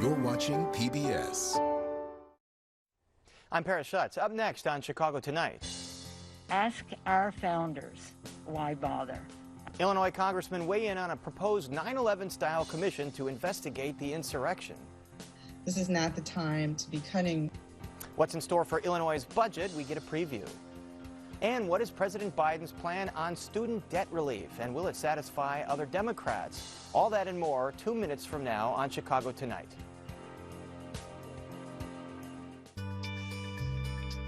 You're watching PBS. I'm Paris Schutz. Up next on Chicago Tonight. Ask our founders, why bother? Illinois congressmen weigh in on a proposed 9/11 style commission to investigate the insurrection. This is not the time to be cutting. What's in store for Illinois' budget? We get a preview. And what is President Biden's plan on student debt relief? And will it satisfy other Democrats? All that and more 2 minutes from now on Chicago Tonight.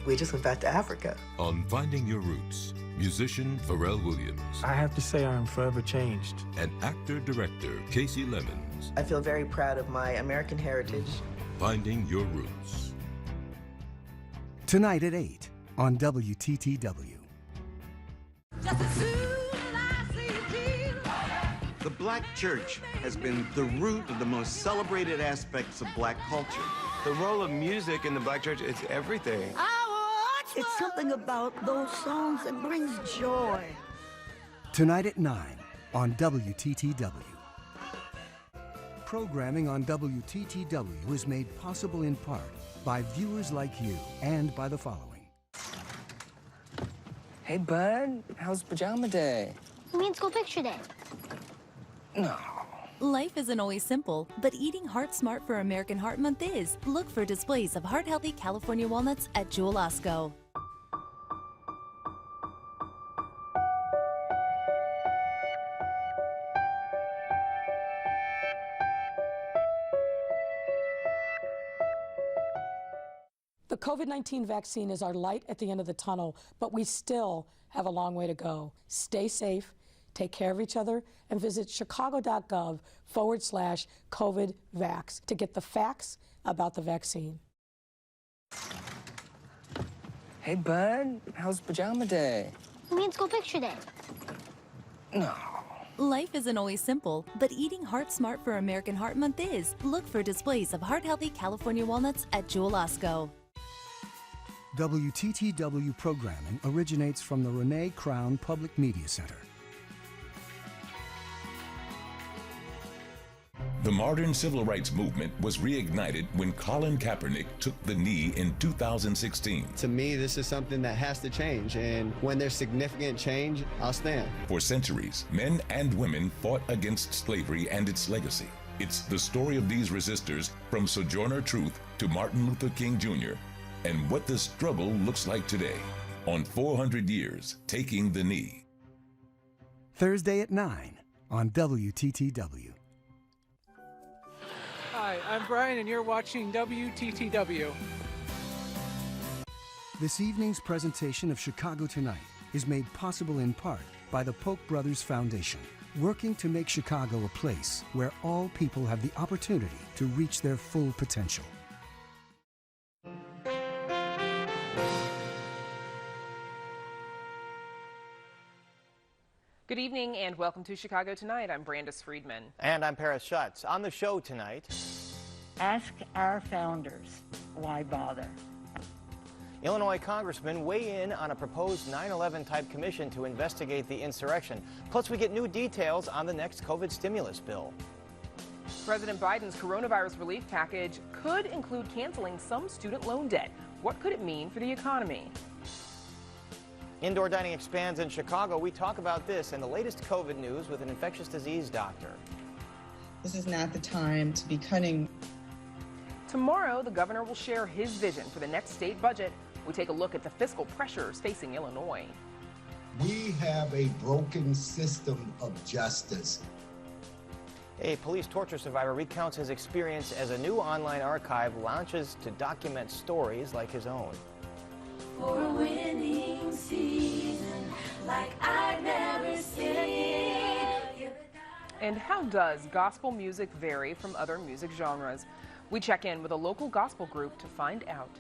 We just went back to Africa. On Finding Your Roots, musician Pharrell Williams. I have to say I'm forever changed. And actor-director Casey Lemons. I feel very proud of my American heritage. Finding Your Roots. Tonight at 8 on WTTW. The black church has been the root of the most celebrated aspects of black culture. The role of music in the black church, it's everything. It's something about those songs that brings joy. Tonight at 9 on WTTW. Programming on WTTW is made possible in part by viewers like you and by the following. Hey, bud, how's pajama day? It means school picture day. No. Life isn't always simple, but eating Heart Smart for American Heart Month is. Look for displays of heart-healthy California walnuts at Jewel Osco. The COVID-19 vaccine is our light at the end of the tunnel, but we still have a long way to go. Stay safe, take care of each other, and visit chicago.gov/COVID-vax to get the facts about the vaccine. Hey, bud, how's pajama day? It means school picture day. No. Life isn't always simple, but eating Heart Smart for American Heart Month is. Look for displays of heart-healthy California walnuts at Jewel Osco. WTTW programming originates from the Renee Crown Public Media Center. The modern civil rights movement was reignited when Colin Kaepernick took the knee in 2016. To me, this is something that has to change, and when there's significant change, I'll stand. For centuries, men and women fought against slavery and its legacy. It's the story of these resistors, from Sojourner Truth to Martin Luther King Jr., and what the struggle looks like today on 400 Years, Taking the Knee. Thursday at 9 on WTTW. Hi, I'm Brian, and you're watching WTTW. This evening's presentation of Chicago Tonight is made possible in part by the Polk Brothers Foundation, working to make Chicago a place where all people have the opportunity to reach their full potential. Good evening and welcome to Chicago Tonight. I'm Brandis Friedman. And I'm Paris Schutz. On the show tonight, ask our founders, why bother? Illinois congressmen weigh in on a proposed 9/11 type commission to investigate the insurrection. Plus, we get new details on the next COVID stimulus bill. President Biden's coronavirus relief package could include canceling some student loan debt. What could it mean for the economy? Indoor dining expands in Chicago. We talk about this and the latest COVID news with an infectious disease doctor. This is not the time to be cutting. Tomorrow, the governor will share his vision for the next state budget. We take a look at the fiscal pressures facing Illinois. We have a broken system of justice. A police torture survivor recounts his experience as a new online archive launches to document stories like his own. For a winning season like I've never seen. And how does gospel music vary from other music genres? We check in with a local gospel group to find out.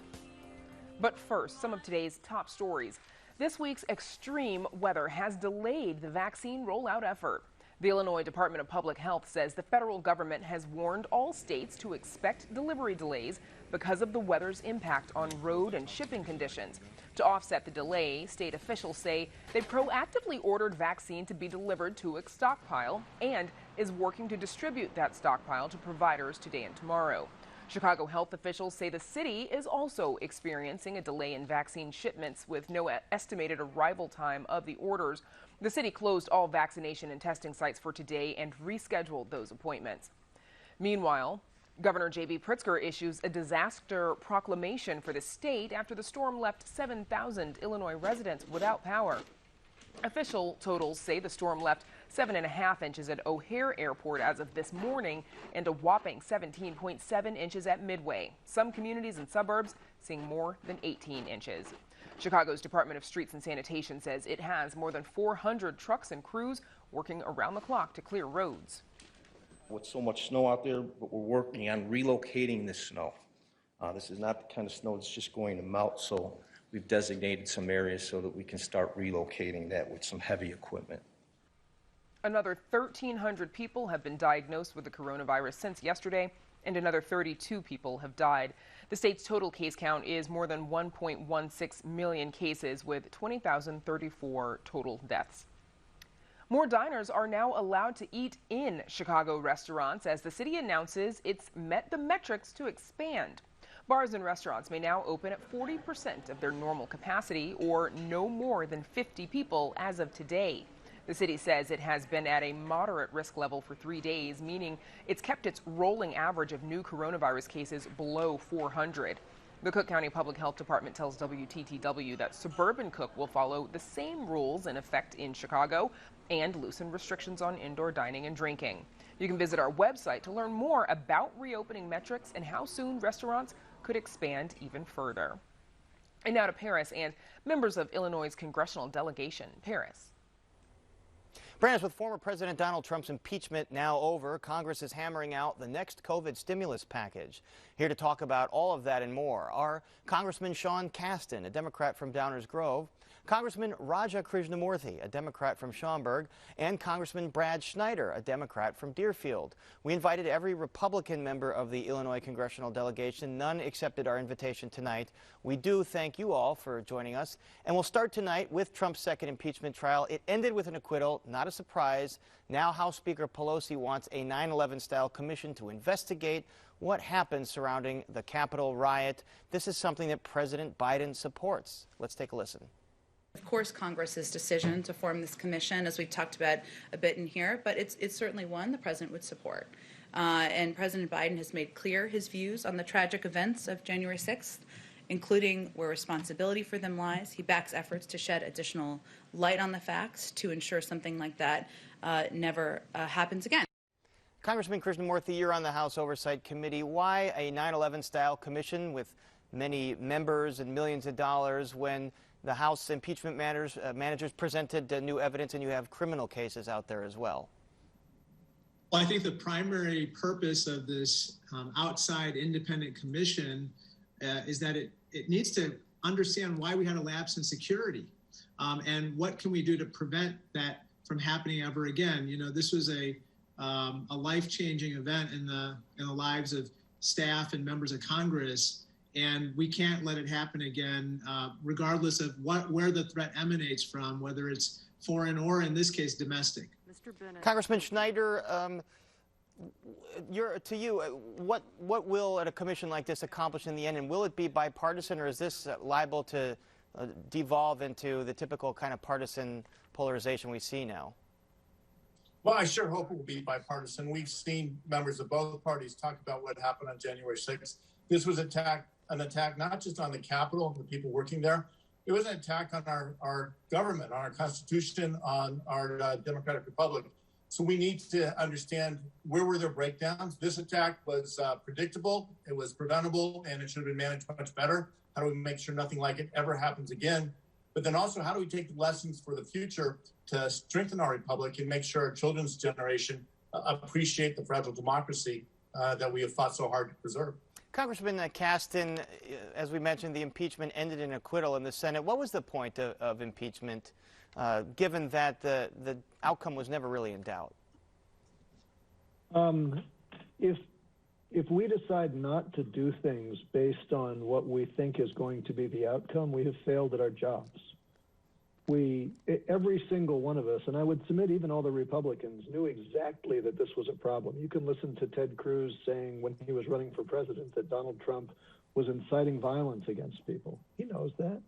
But first, some of today's top stories. This week's extreme weather has delayed the vaccine rollout effort. The Illinois Department of Public Health says the federal government has warned all states to expect delivery delays because of the weather's impact on road and shipping conditions. To offset the delay, state officials say they proactively ordered vaccine to be delivered to a stockpile and is working to distribute that stockpile to providers today and tomorrow. Chicago health officials say the city is also experiencing a delay in vaccine shipments with no estimated arrival time of the orders. The city closed all vaccination and testing sites for today and rescheduled those appointments. Meanwhile, Governor J.B. Pritzker issues a disaster proclamation for the state after the storm left 7,000 Illinois residents without power. Official totals say the storm left 7.5 inches at O'Hare Airport as of this morning and a whopping 17.7 inches at Midway. Some communities and suburbs seeing more than 18 inches. Chicago's Department of Streets and Sanitation says it has more than 400 trucks and crews working around the clock to clear roads. With so much snow out there, but we're working on relocating this snow. This is not the kind of snow that's just going to melt, so we've designated some areas so that we can start relocating that with some heavy equipment. Another 1,300 people have been diagnosed with the coronavirus since yesterday, and another 32 people have died. The state's total case count is more than 1.16 million cases, with 20,034 total deaths. More diners are now allowed to eat in Chicago restaurants as the city announces it's met the metrics to expand. Bars and restaurants may now open at 40% of their normal capacity or no more than 50 people as of today. The city says it has been at a moderate risk level for 3 days, meaning it's kept its rolling average of new coronavirus cases below 400. The Cook County Public Health Department tells WTTW that Suburban Cook will follow the same rules in effect in Chicago and loosen restrictions on indoor dining and drinking. You can visit our website to learn more about reopening metrics and how soon restaurants could expand even further. And now to Paris and members of Illinois' congressional delegation. Paris. Brandis, with former President Donald Trump's impeachment now over, Congress is hammering out the next COVID stimulus package. Here to talk about all of that and more are Congressman Sean Casten, a Democrat from Downers Grove, Congressman Raja Krishnamurthy, a Democrat from Schaumburg, and Congressman Brad Schneider, a Democrat from Deerfield. We invited every Republican member of the Illinois congressional delegation. None accepted our invitation tonight. We do thank you all for joining us. And we'll start tonight with Trump's second impeachment trial. It ended with an acquittal, not a surprise. Now House Speaker Pelosi wants a 9/11-style commission to investigate what happened surrounding the Capitol riot. This is something that President Biden supports. Let's take a listen. Of course, Congress's decision to form this commission, as we've talked about a bit in here, but it's certainly one the president would support. And President Biden has made clear his views on the tragic events of January 6th, including where responsibility for them lies. He backs efforts to shed additional light on the facts to ensure something like that never happens again. Congressman Krishnamurthy, you're on the House Oversight Committee. Why a 9/11-style commission with many members and millions of dollars when the House impeachment managers presented new evidence and you have criminal cases out there as well? Well, I think the primary purpose of this outside independent commission is that it needs to understand why we had a lapse in security and what can we do to prevent that from happening ever again. You know, this was a life-changing event in the lives of staff and members of Congress. And we can't let it happen again, regardless of where the threat emanates from, whether it's foreign or, in this case, domestic. Congressman Schneider, what will a commission like this accomplish in the end? And will it be bipartisan, or is this liable to devolve into the typical kind of partisan polarization we see now? Well, I sure hope it will be bipartisan. We've seen members of both parties talk about what happened on January 6th. This was an attack not just on the Capitol and the people working there. It was an attack on our government, on our Constitution, on our democratic republic. So we need to understand where were their breakdowns. This attack was predictable, it was preventable, and it should have been managed much better. How do we make sure nothing like it ever happens again? But then also, how do we take the lessons for the future to strengthen our republic and make sure our children's generation appreciate the fragile democracy that we have fought so hard to preserve? Congressman Casten, as we mentioned, the impeachment ended in acquittal in the Senate. What was the point of impeachment, given that the outcome was never really in doubt? If we decide not to do things based on what we think is going to be the outcome, we have failed at our jobs. every single one of us, and I would submit even all the Republicans, knew exactly that this was a problem. You can listen to Ted Cruz saying when he was running for president that Donald Trump was inciting violence against people. He knows that.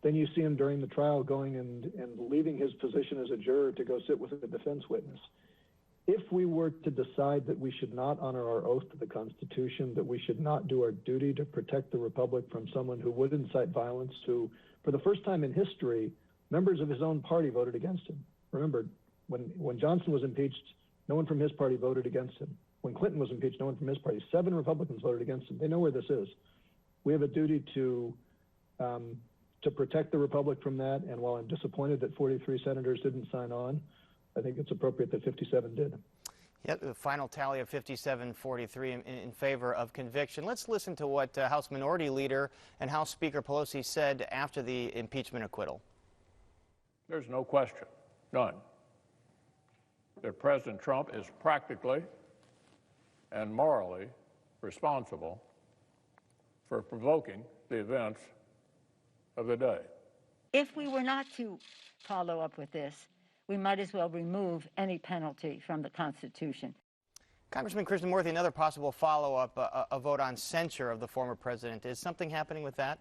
Then you see him during the trial going and leaving his position as a juror to go sit with a defense witness. If we were to decide that we should not honor our oath to the Constitution, that we should not do our duty to protect the Republic from someone who would incite violence, who, for the first time in history, members of his own party voted against him. Remember, when Johnson was impeached, no one from his party voted against him. When Clinton was impeached, no one from his party. 7 Republicans voted against him. They know where this is. We have a duty to protect the Republic from that, and while I'm disappointed that 43 senators didn't sign on, I think it's appropriate that 57 did. Yep, the final tally of 57-43 in favor of conviction. Let's listen to what House Minority Leader and House Speaker Pelosi said after the impeachment acquittal. There's no question, none, that President Trump is practically and morally responsible for provoking the events of the day. If we were not to follow up with this, we might as well remove any penalty from the Constitution. Congressman Krishnamurthy, another possible follow-up, a vote on censure of the former president. Is something happening with that?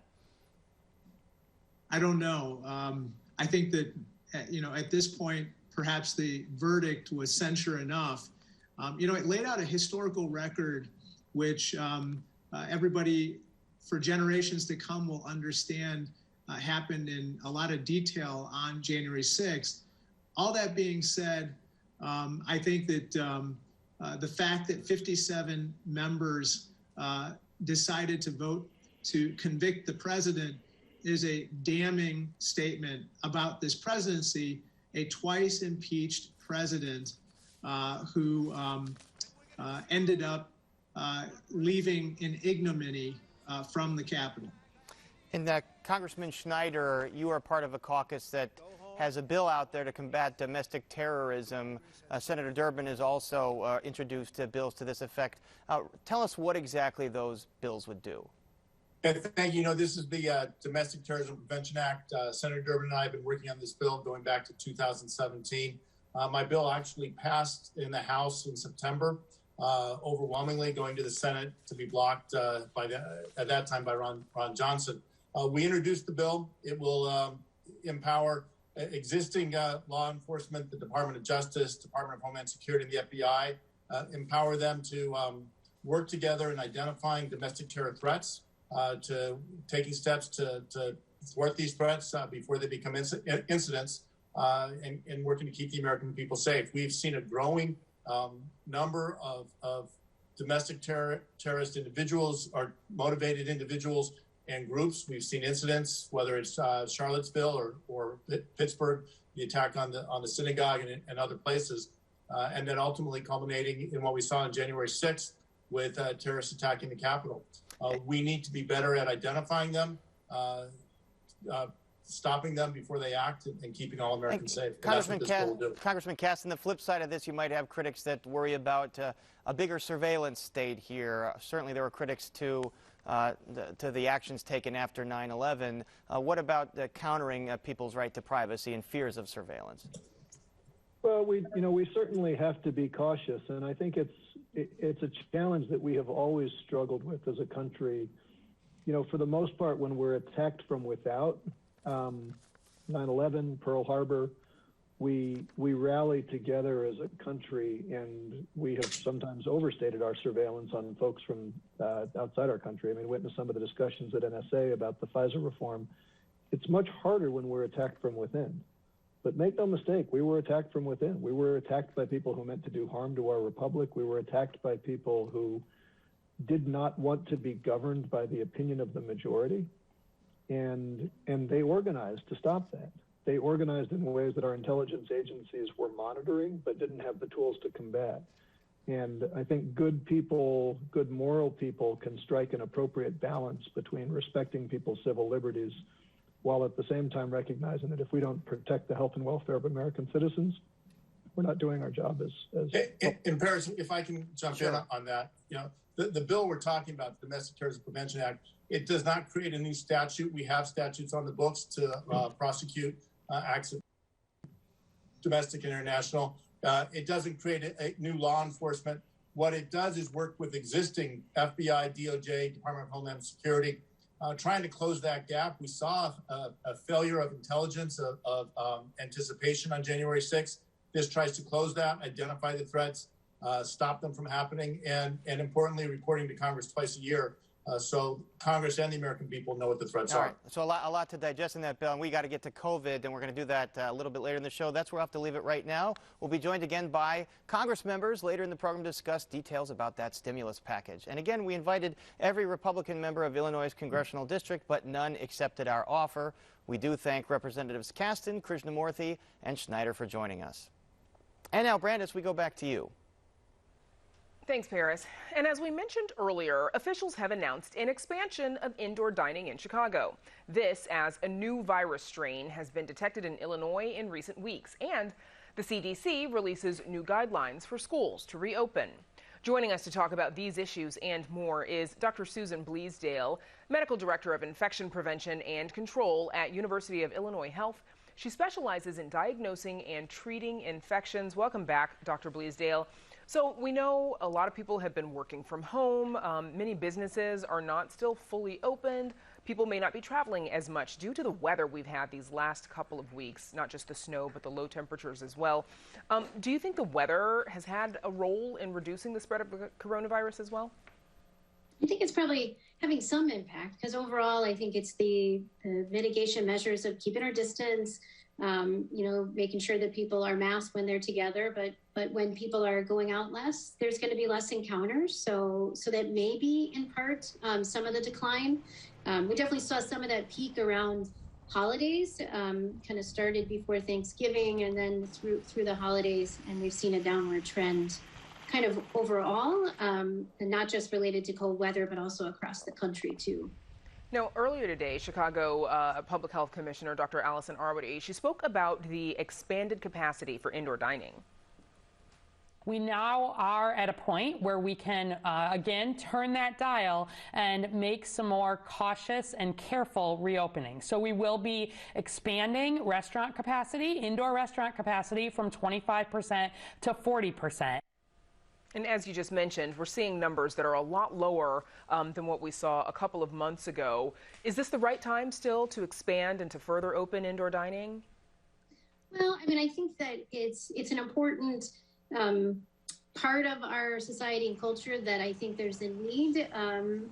I don't know. I think that, at this point, perhaps the verdict was censure enough. It laid out a historical record which everybody for generations to come will understand happened in a lot of detail on January 6th. All that being said, I think that the fact that 57 members decided to vote to convict the president is a damning statement about this presidency, a twice impeached president who ended up leaving in ignominy from the Capitol. And Congressman Schneider, you are part of a caucus that has a bill out there to combat domestic terrorism. Senator Durbin has also introduced bills to this effect. Tell us what exactly those bills would do. Thank you. This is the Domestic Terrorism Prevention Act. Senator Durbin and I have been working on this bill going back to 2017. My bill actually passed in the House in September, overwhelmingly going to the Senate to be blocked at that time by Ron Johnson. We introduced the bill. It will empower existing law enforcement, the Department of Justice, Department of Homeland Security, and the FBI, empower them to work together in identifying domestic terror threats, to taking steps to thwart these threats before they become incidents, and working to keep the American people safe. We've seen a growing number of domestic terrorist individuals or motivated individuals and groups. We've seen incidents, whether it's Charlottesville or Pittsburgh, the attack on the synagogue and other places, and then ultimately culminating in what we saw on January 6th with terrorists attacking the Capitol. We need to be better at identifying them, stopping them before they act, and keeping all Americans safe. Congressman Cass, on the flip side of this, you might have critics that worry about a bigger surveillance state here. Certainly there were critics to the actions taken after 9/11. What about countering people's right to privacy and fears of surveillance? Well, we certainly have to be cautious, and I think it's a challenge that we have always struggled with as a country. For the most part, when we're attacked from without, 9/11, Pearl Harbor, we rally together as a country, and we have sometimes overstated our surveillance on folks from outside our country. I mean, witness some of the discussions at NSA about the FISA reform. It's much harder when we're attacked from within. But make no mistake, we were attacked from within. We were attacked by people who meant to do harm to our republic. We were attacked by people who did not want to be governed by the opinion of the majority. And they organized to stop that. They organized in ways that our intelligence agencies were monitoring, but didn't have the tools to combat. And I think good people, good moral people, can strike an appropriate balance between respecting people's civil liberties while at the same time recognizing that if we don't protect the health and welfare of American citizens, doing our job as in Paris, if I can jump in on that, the bill we're talking about, the Domestic Terrorism Prevention Act, it does not create a new statute. We have statutes on the books to prosecute acts of domestic and international. It doesn't create a new law enforcement. What it does is work with existing FBI, DOJ, Department of Homeland Security, trying to close that gap. We saw a failure of intelligence, of anticipation on January 6th. This tries to close that, identify the threats, stop them from happening, and importantly, reporting to Congress twice a year. So Congress and the American people know what the threats are. Right. So a lot to digest in that, Bill, and we got to get to COVID, and we're going to do that a little bit later in the show. That's where we'll have to leave it right now. We'll be joined again by Congress members later in the program to discuss details about that stimulus package. And again, we invited every Republican member of Illinois' congressional district, but none accepted our offer. We do thank Representatives Kasten, Krishnamurthy, and Schneider for joining us. And now, Brandis, we go back to you. Thanks, Paris. And as we mentioned earlier, officials have announced an expansion of indoor dining in Chicago. This as a new virus strain has been detected in Illinois in recent weeks, and the CDC releases new guidelines for schools to reopen. Joining us to talk about these issues and more is Dr. Susan Bleasdale, Medical Director of Infection Prevention and Control at University of Illinois Health. She specializes in diagnosing and treating infections. Welcome back, Dr. Bleasdale. So we know a lot of people have been working from home. Many businesses are not still fully opened. People may not be traveling as much due to the weather we've had these last couple of weeks, not just the snow, but the low temperatures as well. Do you think the weather has had a role in reducing the spread of coronavirus as well? I think it's probably having some impact because overall, I think it's the mitigation measures of keeping our distance, making sure that people are masked when they're together. But when people are going out less, there's going to be less encounters. So that may be in part some of the decline. We definitely saw some of that peak around holidays, kind of started before Thanksgiving and then through the holidays, and we've seen a downward trend kind of overall, and not just related to cold weather, but also across the country too. Now, earlier today, Chicago Public Health Commissioner Dr. Allison Arwady, she spoke about the expanded capacity for indoor dining. We now are at a point where we can, again, turn that dial and make some more cautious and careful reopening. So we will be expanding restaurant capacity, indoor restaurant capacity from 25% to 40%. And as you just mentioned, we're seeing numbers that are a lot lower than what we saw a couple of months ago. Is this the right time still to expand and to further open indoor dining? Well, I mean, I think that it's an important part of our society and culture that I think there's a need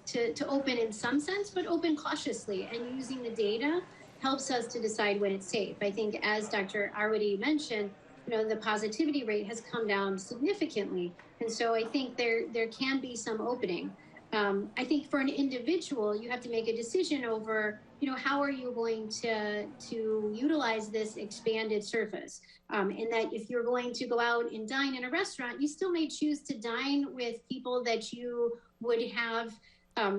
to open in some sense, but open cautiously, and using the data helps us to decide when it's safe. I think as Dr. Arwady mentioned, the positivity rate has come down significantly. And so I think there can be some opening. I think for an individual, you have to make a decision over, how are you going to utilize this expanded surface? And that if you're going to go out and dine in a restaurant, you still may choose to dine with people that you would have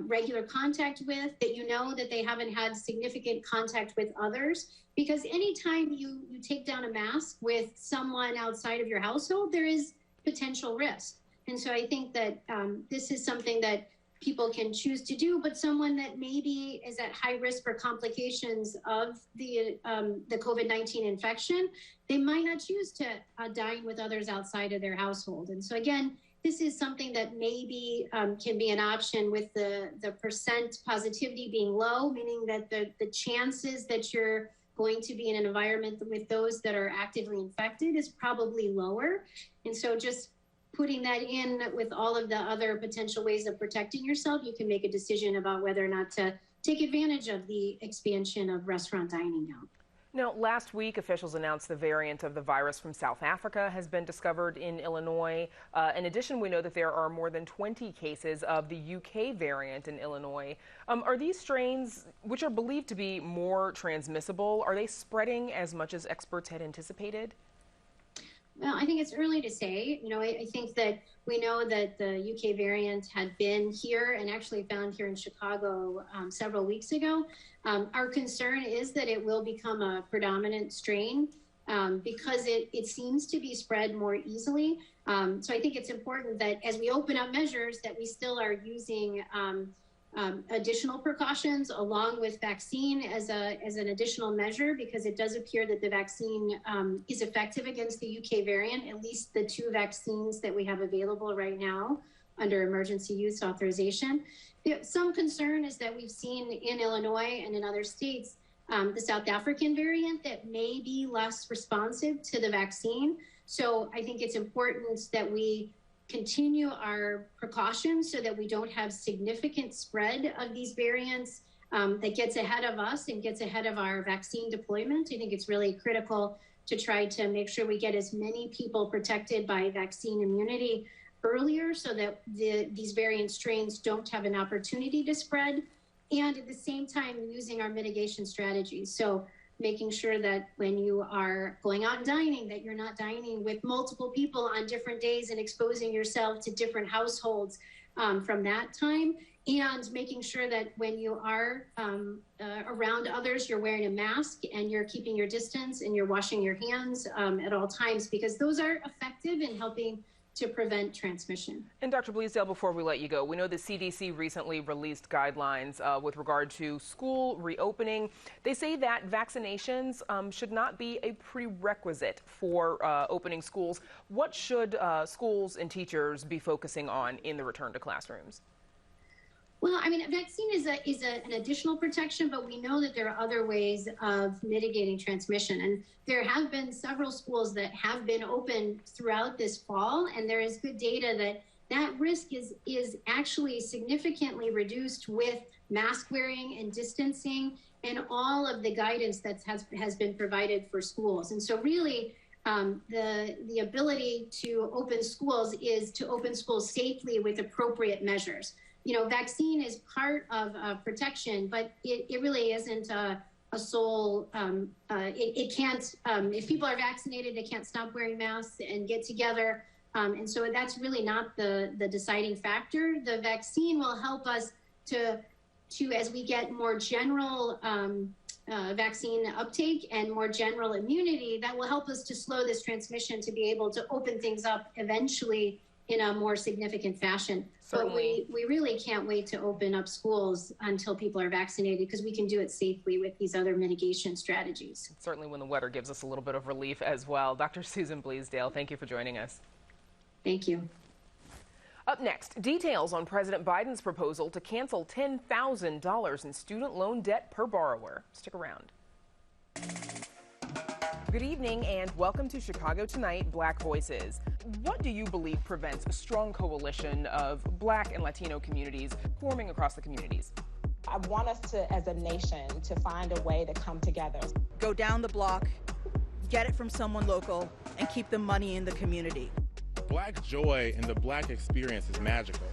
regular contact with, that that they haven't had significant contact with others. Because anytime you take down a mask with someone outside of your household, there is potential risk. And so I think that this is something that people can choose to do, but someone that maybe is at high risk for complications of the COVID-19 infection, they might not choose to dine with others outside of their household. And so again, this is something that maybe can be an option with the percent positivity being low, meaning that the chances that you're going to be in an environment with those that are actively infected is probably lower. And so just putting that in with all of the other potential ways of protecting yourself, you can make a decision about whether or not to take advantage of the expansion of restaurant dining now. Now, last week, officials announced the variant of the virus from South Africa has been discovered in Illinois. In addition, we know that there are more than 20 cases of the UK variant in Illinois. Are these strains, which are believed to be more transmissible, are they spreading as much as experts had anticipated? Well, I think it's early to say. I think that we know that the UK variant had been here and actually found here in Chicago several weeks ago. Our concern is that it will become a predominant strain because it seems to be spread more easily. So I think it's important that as we open up measures that we still are using additional precautions along with vaccine as an additional measure, because it does appear that the vaccine is effective against the UK variant, at least the 2 vaccines that we have available right now under emergency use authorization. Some concern is that we've seen in Illinois and in other states the South African variant that may be less responsive to the vaccine. So I think it's important that we continue our precautions so that we don't have significant spread of these variants that gets ahead of us and gets ahead of our vaccine deployment. I think it's really critical to try to make sure we get as many people protected by vaccine immunity earlier so that these variant strains don't have an opportunity to spread, and at the same time using our mitigation strategies. So making sure that when you are going out and dining, that you're not dining with multiple people on different days and exposing yourself to different households from that time, and making sure that when you are around others, you're wearing a mask and you're keeping your distance and you're washing your hands at all times, because those are effective in helping to prevent transmission. And Dr. Bleasdale, before we let you go, we know the CDC recently released guidelines with regard to school reopening. They say that vaccinations should not be a prerequisite for opening schools. What should schools and teachers be focusing on in the return to classrooms? Well, I mean, a vaccine is an additional protection, but we know that there are other ways of mitigating transmission. And there have been several schools that have been open throughout this fall, and there is good data that that risk is actually significantly reduced with mask wearing and distancing and all of the guidance that has been provided for schools. And so really, the ability to open schools is to open schools safely with appropriate measures. You know, vaccine is part of protection, but it really isn't a sole, it can't, if people are vaccinated, they can't stop wearing masks and get together. And so that's really not the deciding factor. The vaccine will help us to as we get more general vaccine uptake and more general immunity, that will help us to slow this transmission to be able to open things up eventually in a more significant fashion. Certainly. But we really can't wait to open up schools until people are vaccinated, because we can do it safely with these other mitigation strategies. Certainly when the weather gives us a little bit of relief as well. Dr. Susan Bleasdale, thank you for joining us. Thank you. Up next, details on President Biden's proposal to cancel $10,000 in student loan debt per borrower. Stick around. Good evening and welcome to Chicago Tonight, Black Voices. What do you believe prevents a strong coalition of Black and Latino communities forming across the communities? I want us to, as a nation, to find a way to come together. Go down the block, get it from someone local, and keep the money in the community. Black joy and the Black experience is magical.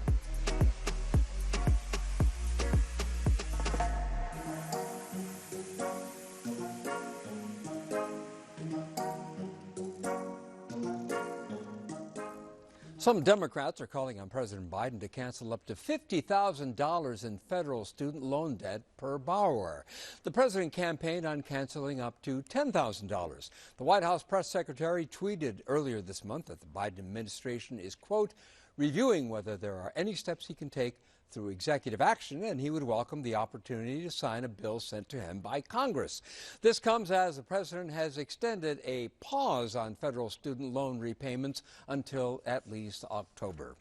Some Democrats are calling on President Biden to cancel up to $50,000 in federal student loan debt per borrower. The president campaigned on canceling up to $10,000. The White House press secretary tweeted earlier this month that the Biden administration is, quote, reviewing whether there are any steps he can take through executive action, and he would welcome the opportunity to sign a bill sent to him by Congress. This comes as the president has extended a pause on federal student loan repayments until at least October.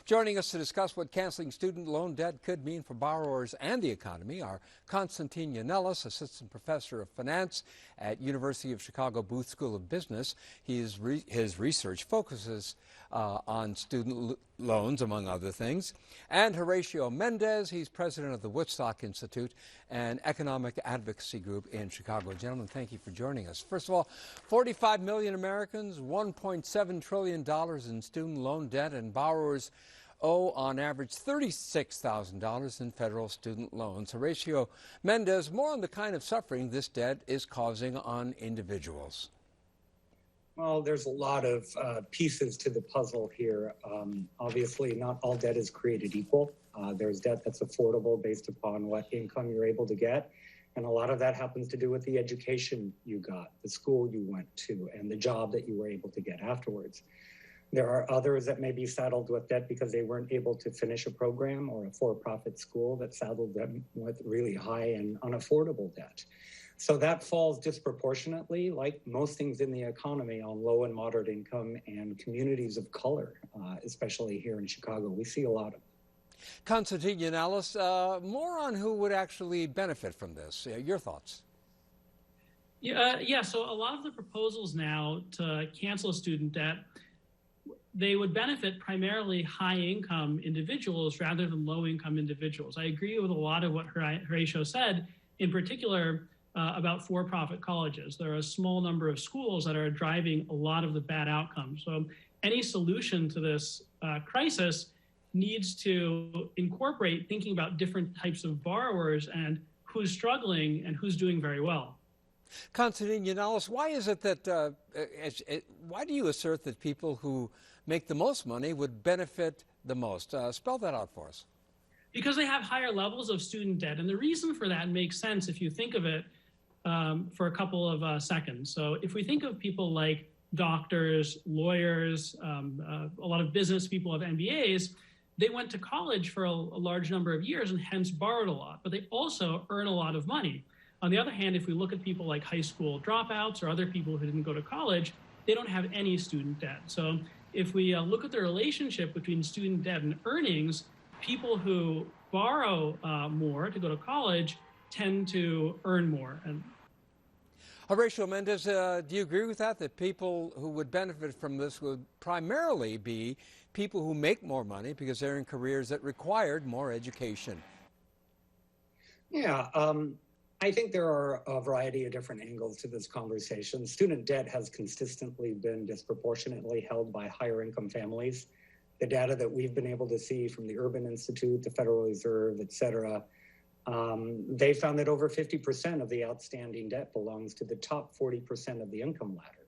Joining us to discuss what canceling student loan debt could mean for borrowers and the economy are Constantine Yannelis, assistant professor of finance at University of Chicago Booth School of Business. His research focuses on student loans, among other things. And Horatio Mendez, he's president of the Woodstock Institute, an economic advocacy group in Chicago. Gentlemen, thank you for joining us. First of all, 45 million Americans, $1.7 trillion in student loan debt, and borrowers owe on average $36,000 in federal student loans. Horatio Mendez, more on the kind of suffering this debt is causing on individuals. Well, there's a lot of pieces to the puzzle here. Obviously, not all debt is created equal. There's debt that's affordable based upon what income you're able to get. And a lot of that happens to do with the education you got, the school you went to, and the job that you were able to get afterwards. There are others that may be saddled with debt because they weren't able to finish a program, or a for-profit school that saddled them with really high and unaffordable debt. So that falls disproportionately, like most things in the economy, on low and moderate income and communities of color, especially here in Chicago. We see a lot of it. Constantine Yannalis, more on who would actually benefit from this. Your thoughts? Yeah, so a lot of the proposals now to cancel student debt, they would benefit primarily high-income individuals rather than low-income individuals. I agree with a lot of what Horatio said, in particular about for-profit colleges. There are a small number of schools that are driving a lot of the bad outcomes. So any solution to this crisis needs to incorporate thinking about different types of borrowers and who's struggling and who's doing very well. Constantine Yannalis, why is it that, why do you assert that people who make the most money would benefit the most? Spell that out for us. Because they have higher levels of student debt. And the reason for that makes sense if you think of it for a couple of seconds. So if we think of people like doctors, lawyers, a lot of business people have MBAs, they went to college for a large number of years and hence borrowed a lot, but they also earn a lot of money. On the other hand, if we look at people like high school dropouts or other people who didn't go to college, they don't have any student debt. So if we look at the relationship between student debt and earnings, people who borrow more to go to college tend to earn more. And Horatio Mendez, do you agree with that, that people who would benefit from this would primarily be people who make more money because they're in careers that required more education? Yeah, I think there are a variety of different angles to this conversation. Student debt has consistently been disproportionately held by higher income families. The data that we've been able to see from the Urban Institute, the Federal Reserve, et cetera, they found that over 50% of the outstanding debt belongs to the top 40% of the income ladder.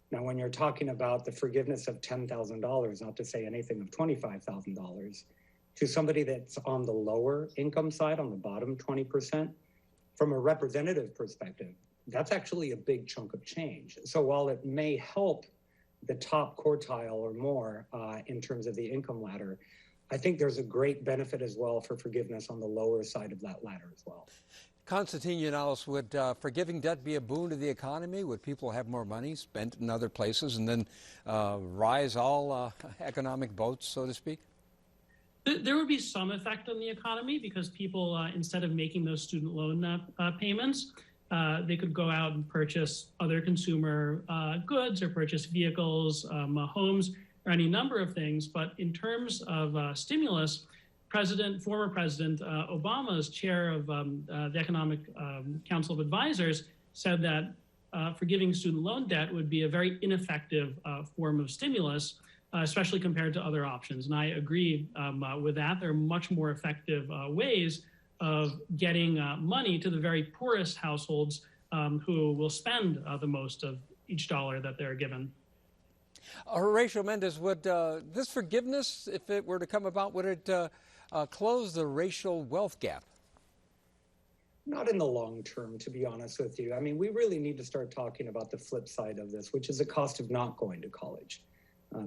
Now, when you're talking about the forgiveness of $10,000, not to say anything of $25,000, to somebody that's on the lower income side, on the bottom 20%, from a representative perspective, that's actually a big chunk of change. So while it may help the top quartile or more in terms of the income ladder, I think there's a great benefit as well for forgiveness on the lower side of that ladder as well. Constantine Yannalis, would forgiving debt be a boon to the economy? Would people have more money spent in other places and then rise all economic boats, so to speak? There would be some effect on the economy because people, instead of making those student loan payments, they could go out and purchase other consumer goods or purchase vehicles, homes, or any number of things. But in terms of stimulus, former President Obama's chair of the Economic Council of Advisors said that forgiving student loan debt would be a very ineffective form of stimulus, especially compared to other options. And I agree with that. There are much more effective ways of getting money to the very poorest households who will spend the most of each dollar that they're given. Horatio Mendez, would this forgiveness, if it were to come about, would it close the racial wealth gap? Not in the long term, to be honest with you. I mean, we really need to start talking about the flip side of this, which is the cost of not going to college.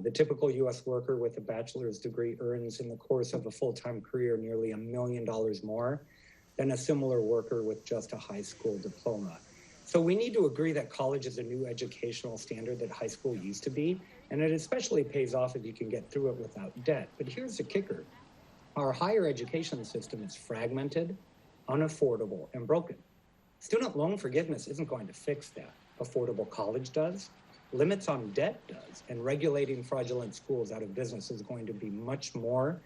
The typical U.S. worker with a bachelor's degree earns in the course of a full-time career nearly $1 million more than a similar worker with just a high school diploma. So we need to agree that college is a new educational standard that high school used to be, and it especially pays off if you can get through it without debt. But here's the kicker. Our higher education system is fragmented, unaffordable, and broken. Student loan forgiveness isn't going to fix that. Affordable college does. Limits on debt does, and regulating fraudulent schools out of business is going to be much more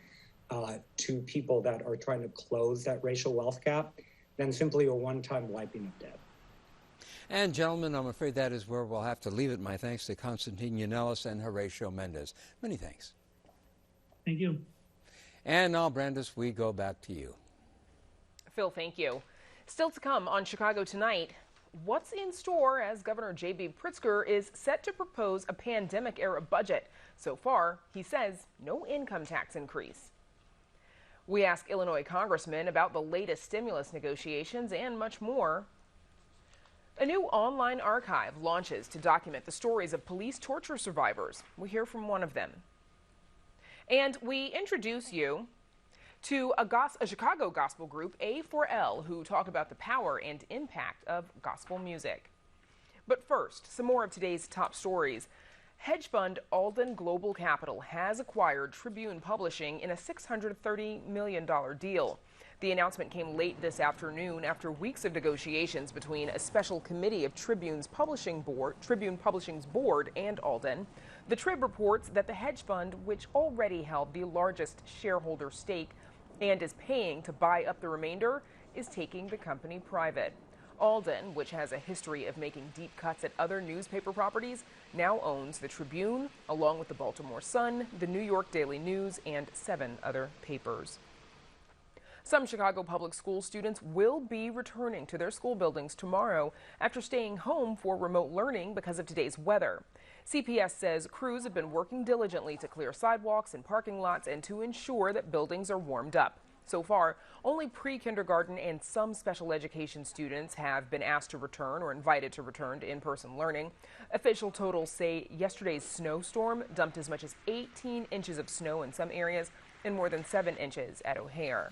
to people that are trying to close that racial wealth gap than simply a one-time wiping of debt. And gentlemen, I'm afraid that is where we'll have to leave it. My thanks to Constantine Yannalis and Horatio Mendez. Many thanks. Thank you. And now, Brandis, we go back to you. Phil, thank you. Still to come on Chicago Tonight, what's in store as Governor J.B. Pritzker is set to propose a pandemic-era budget. So far, he says no income tax increase. We ask Illinois congressmen about the latest stimulus negotiations and much more. A new online archive launches to document the stories of police torture survivors. We hear from one of them. And we introduce you to a Chicago gospel group, A4L, who talk about the power and impact of gospel music. But first, some more of today's top stories. Hedge fund Alden Global Capital has acquired Tribune Publishing in a $630 million deal. The announcement came late this afternoon after weeks of negotiations between a special committee of Tribune Publishing's board and Alden. The Trib reports that the hedge fund, which already held the largest shareholder stake and is paying to buy up the remainder, is taking the company private. Alden, which has a history of making deep cuts at other newspaper properties, now owns the Tribune, along with the Baltimore Sun, the New York Daily News, and 7 other papers. Some Chicago public school students will be returning to their school buildings tomorrow after staying home for remote learning because of today's weather. CPS says crews have been working diligently to clear sidewalks and parking lots and to ensure that buildings are warmed up. So far, only pre-kindergarten and some special education students have been asked to return or invited to return to in-person learning. Official totals say yesterday's snowstorm dumped as much as 18 inches of snow in some areas and more than 7 inches at O'Hare.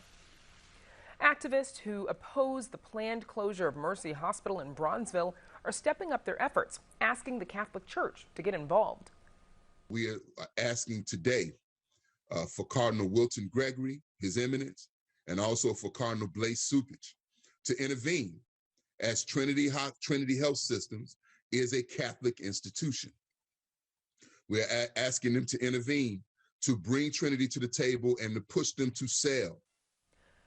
Activists who oppose the planned closure of Mercy Hospital in Bronzeville are stepping up their efforts, asking the Catholic Church to get involved. We are asking today for Cardinal Wilton Gregory, His Eminence, and also for Cardinal Blaise Cupich to intervene, as Trinity Health Systems is a Catholic institution. We're asking them to intervene to bring Trinity to the table and to push them to sell.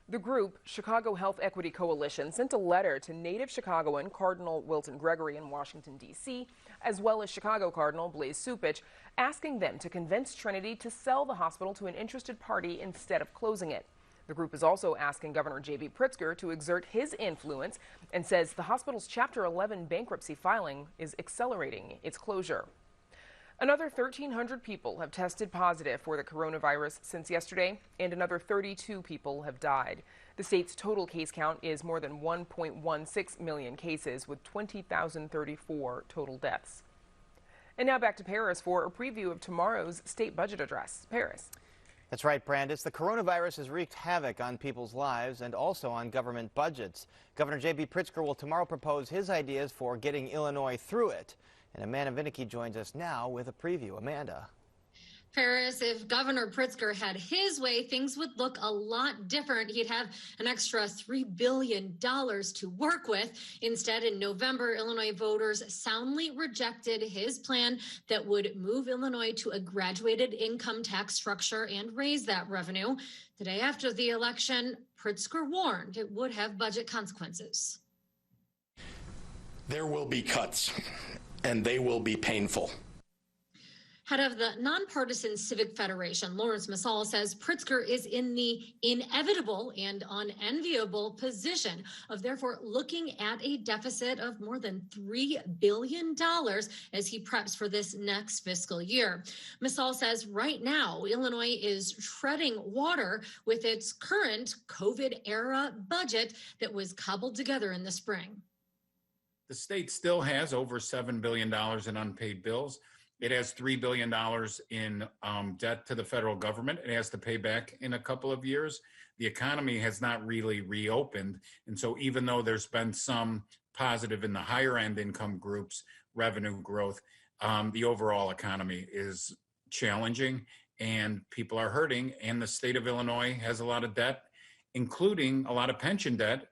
The group, Chicago Health Equity Coalition, sent a letter to native Chicagoan Cardinal Wilton Gregory in Washington, D.C., as well as Chicago Cardinal Blaise Cupich, asking them to convince Trinity to sell the hospital to an interested party instead of closing it. The group is also asking Governor J.B. Pritzker to exert his influence and says the hospital's Chapter 11 bankruptcy filing is accelerating its closure. Another 1,300 people have tested positive for the coronavirus since yesterday, and another 32 people have died. The state's total case count is more than 1.16 million cases, with 20,034 total deaths. And now back to Paris for a preview of tomorrow's state budget address. Paris. That's right, Brandis. The coronavirus has wreaked havoc on people's lives and also on government budgets. Governor J.B. Pritzker will tomorrow propose his ideas for getting Illinois through it. And Amanda Vinicky joins us now with a preview. Amanda. Paris, if Governor Pritzker had his way, things would look a lot different. He'd have an extra $3 billion to work with. Instead, in November, Illinois voters soundly rejected his plan that would move Illinois to a graduated income tax structure and raise that revenue. The day after the election, Pritzker warned it would have budget consequences. There will be cuts, and they will be painful. Head of the Nonpartisan Civic Federation, Lawrence Massal, says Pritzker is in the inevitable and unenviable position of therefore looking at a deficit of more than $3 billion as he preps for this next fiscal year. Massal says right now, Illinois is treading water with its current COVID-era budget that was cobbled together in the spring. The state still has over $7 billion in unpaid bills. It has $3 billion in debt to the federal government. It has to pay back in a couple of years. The economy has not really reopened. And so even though there's been some positive in the higher end income groups, revenue growth, the overall economy is challenging and people are hurting. And the state of Illinois has a lot of debt, including a lot of pension debt.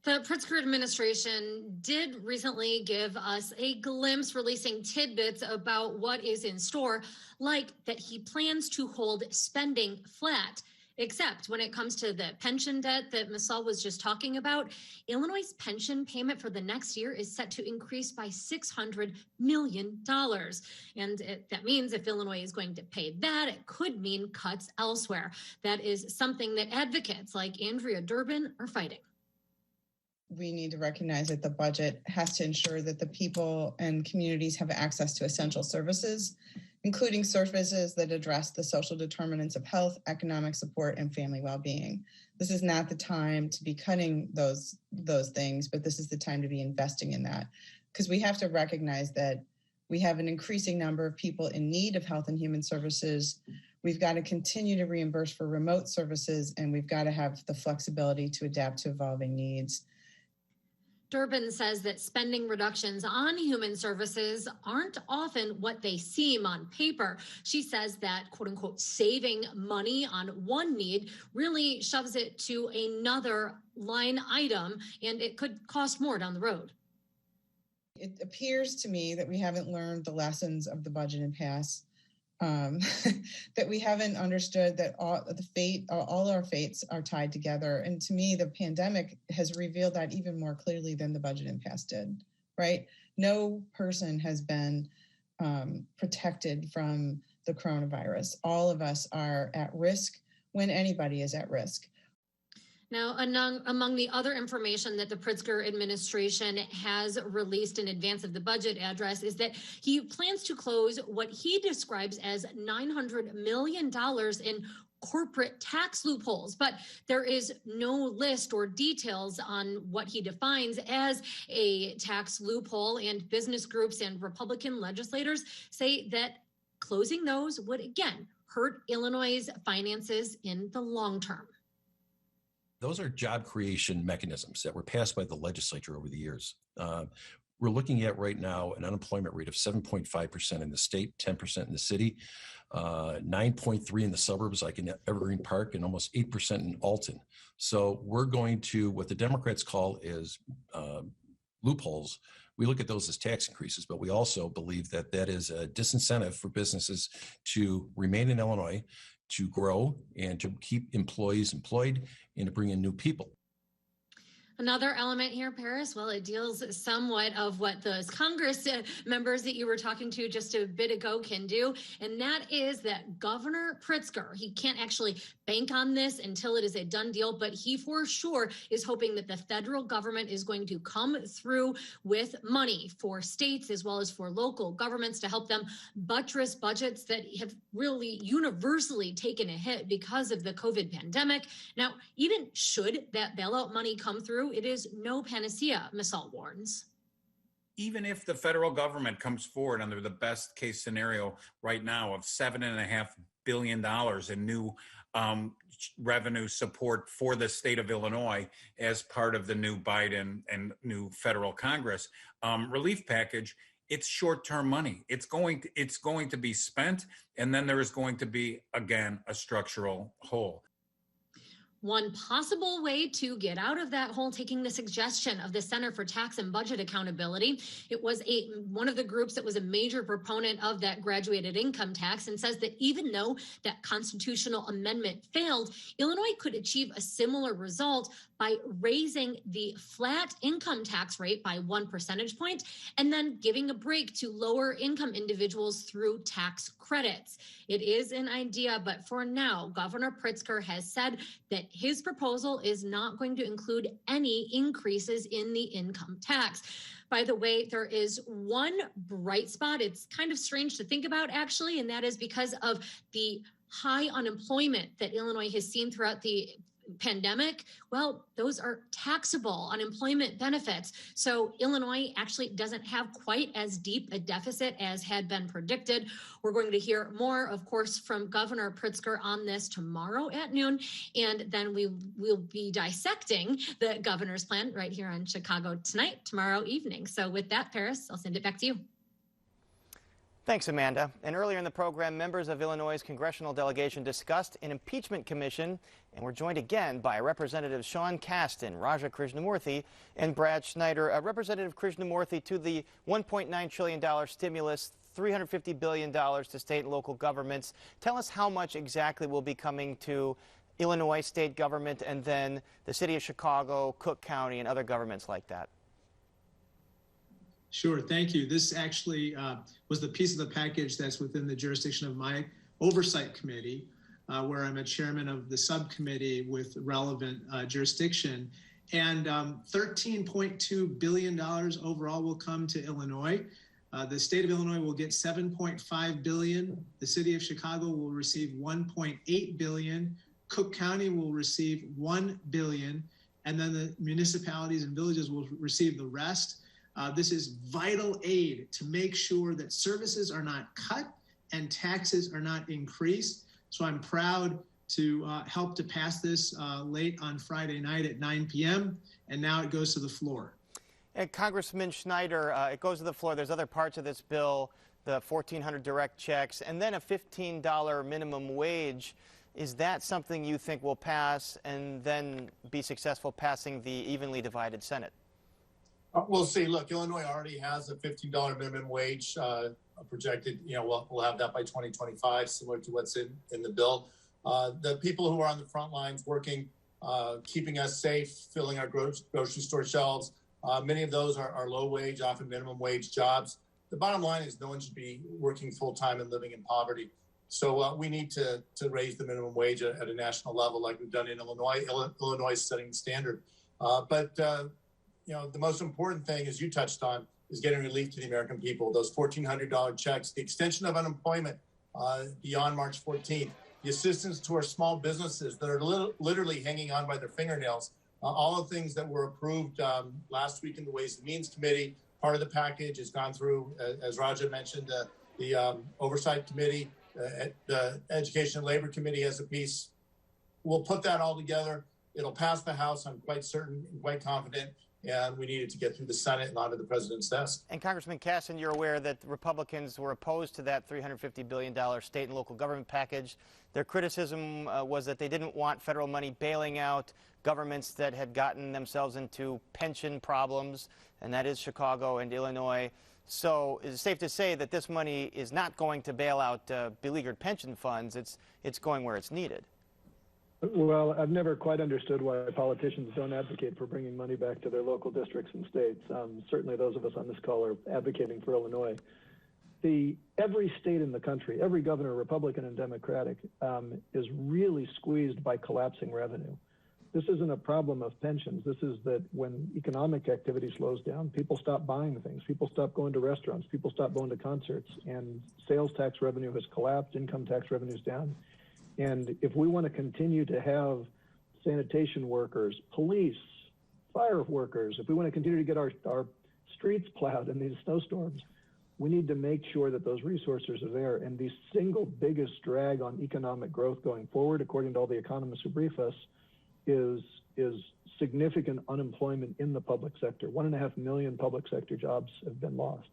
The Pritzker administration did recently give us a glimpse, releasing tidbits about what is in store, like that he plans to hold spending flat. Except when it comes to the pension debt that Massal was just talking about, Illinois' pension payment for the next year is set to increase by $600 million. And that means if Illinois is going to pay that, it could mean cuts elsewhere. That is something that advocates like Andrea Durbin are fighting. We need to recognize that the budget has to ensure that the people and communities have access to essential services, including services that address the social determinants of health, economic support, and family well-being. This is not the time to be cutting those things, but this is the time to be investing in that, because we have to recognize that we have an increasing number of people in need of health and human services. We've got to continue to reimburse for remote services, and we've got to have the flexibility to adapt to evolving needs. Durbin says that spending reductions on human services aren't often what they seem on paper. She says that, quote unquote, saving money on one need really shoves it to another line item, and it could cost more down the road. It appears to me that we haven't learned the lessons of the budget impasse, that we haven't understood that all our fates are tied together. And to me, the pandemic has revealed that even more clearly than the budget impasse did, right? No person has been protected from the coronavirus. All of us are at risk when anybody is at risk. Now, among the other information that the Pritzker administration has released in advance of the budget address is that he plans to close what he describes as $900 million in corporate tax loopholes, but there is no list or details on what he defines as a tax loophole, and business groups and Republican legislators say that closing those would again hurt Illinois' finances in the long term. Those are job creation mechanisms that were passed by the legislature over the years. We're looking at right now an unemployment rate of 7.5% in the state, 10% in the city, 9.3% in the suburbs like in Evergreen Park, and almost 8% in Alton. So we're going to, what the Democrats call is loopholes. We look at those as tax increases, but we also believe that that is a disincentive for businesses to remain in Illinois, to grow, and to keep employees employed, and to bring in new people. Another element here, Paris, well, it deals somewhat of what those Congress members that you were talking to just a bit ago can do, and that is that Governor Pritzker, he can't actually bank on this until it is a done deal, but he for sure is hoping that the federal government is going to come through with money for states as well as for local governments to help them buttress budgets that have really universally taken a hit because of the COVID pandemic. Now, even should that bailout money come through, it is no panacea, Ms. Salt warns. Even if the federal government comes forward under the best case scenario right now of $7.5 billion in new revenue support for the state of Illinois as part of the new Biden and new federal Congress relief package, it's short-term money. It's going to be spent, and then there is going to be, again, a structural hole. One possible way to get out of that hole, taking the suggestion of the Center for Tax and Budget Accountability, it was one of the groups that was a major proponent of that graduated income tax, and says that even though that constitutional amendment failed, Illinois could achieve a similar result by raising the flat income tax rate by 1 percentage point and then giving a break to lower income individuals through tax credits. It is an idea, but for now, Governor Pritzker has said that his proposal is not going to include any increases in the income tax. By the way, there is one bright spot. It's kind of strange to think about, actually, and that is because of the high unemployment that Illinois has seen throughout the pandemic. Well, those are taxable unemployment benefits. So Illinois actually doesn't have quite as deep a deficit as had been predicted. We're going to hear more, of course, from Governor Pritzker on this tomorrow at noon. And then we will be dissecting the governor's plan right here on Chicago Tonight, tomorrow evening. So with that, Paris, I'll send it back to you. Thanks, Amanda. And earlier in the program, members of Illinois' congressional delegation discussed an impeachment commission, and we're joined again by Representative Sean Casten, Raja Krishnamurthy, and Brad Schneider. Representative Krishnamurthy, to the $1.9 trillion stimulus, $350 billion to state and local governments. Tell us how much exactly will be coming to Illinois state government and then the city of Chicago, Cook County, and other governments like that. Sure, thank you. This actually was the piece of the package that's within the jurisdiction of my oversight committee, where I'm a chairman of the subcommittee with relevant jurisdiction. And $13.2 billion overall will come to Illinois. The state of Illinois will get $7.5 billion. The city of Chicago will receive $1.8 billion. Cook County will receive $1 billion. And then the municipalities and villages will receive the rest. This is vital aid to make sure that services are not cut and taxes are not increased. So I'm proud to help to pass this late on Friday night at 9 p.m. And now it goes to the floor. And Congressman Schneider, it goes to the floor. There's other parts of this bill, the 1,400 direct checks, and then a $15 minimum wage. Is that something you think will pass and then be successful passing the evenly divided Senate? We'll see. Look, Illinois already has a $15 minimum wage projected. We'll have that by 2025, similar to what's in the bill. The people who are on the front lines working, keeping us safe, filling our grocery store shelves, many of those are low wage, often minimum wage jobs. The bottom line is no one should be working full time and living in poverty. So we need to raise the minimum wage at a national level like we've done in Illinois. Illinois is setting the standard. But the most important thing, as you touched on, is getting relief to the American people. Those $1,400 checks, the extension of unemployment beyond March 14th, the assistance to our small businesses that are literally hanging on by their fingernails, all the things that were approved last week in the Ways and Means Committee. Part of the package has gone through, as Raja mentioned, the Oversight Committee. The Education and Labor Committee has a piece. We'll put that all together. It'll pass the House, I'm quite certain and quite confident, and we need it to get through the Senate and onto the president's desk. And Congressman Caston, you're aware that Republicans were opposed to that $350 billion state and local government package. Their criticism was that they didn't want federal money bailing out governments that had gotten themselves into pension problems, and that is Chicago and Illinois. So is it safe to say that this money is not going to bail out beleaguered pension funds? It's going where it's needed. Well, I've never quite understood why politicians don't advocate for bringing money back to their local districts and states. Certainly those of us on this call are advocating for Illinois. Every state in the country, every governor, Republican and Democratic, is really squeezed by collapsing revenue. This isn't a problem of pensions. This is that when economic activity slows down, people stop buying things, people stop going to restaurants, people stop going to concerts, and sales tax revenue has collapsed, income tax revenue is down. And if we want to continue to have sanitation workers, police, fire workers, if we want to continue to get our streets plowed in these snowstorms, we need to make sure that those resources are there. And the single biggest drag on economic growth going forward, according to all the economists who brief us, is significant unemployment in the public sector. 1.5 million public sector jobs have been lost.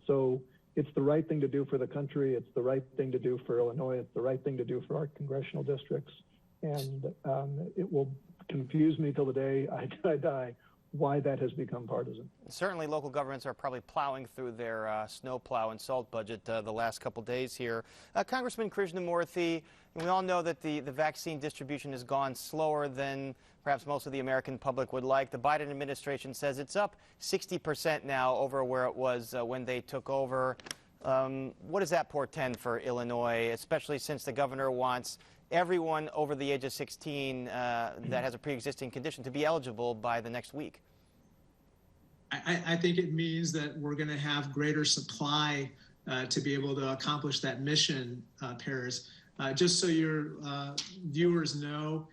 So it's the right thing to do for the country. It's the right thing to do for Illinois. It's the right thing to do for our congressional districts. And it will confuse me till the day I die why that has become partisan. Certainly local governments are probably plowing through their snowplow and salt budget the last couple days here. Congressman Krishnamurthy, we all know that the vaccine distribution has gone slower than perhaps most of the American public would like. The Biden administration says it's up 60% now over where it was when they took over. What does that portend for Illinois, especially since the governor wants everyone over the age of 16 that has a pre-existing condition to be eligible by the next week? I think it means that we're going to have greater supply to be able to accomplish that mission, Paris. Just so your viewers know,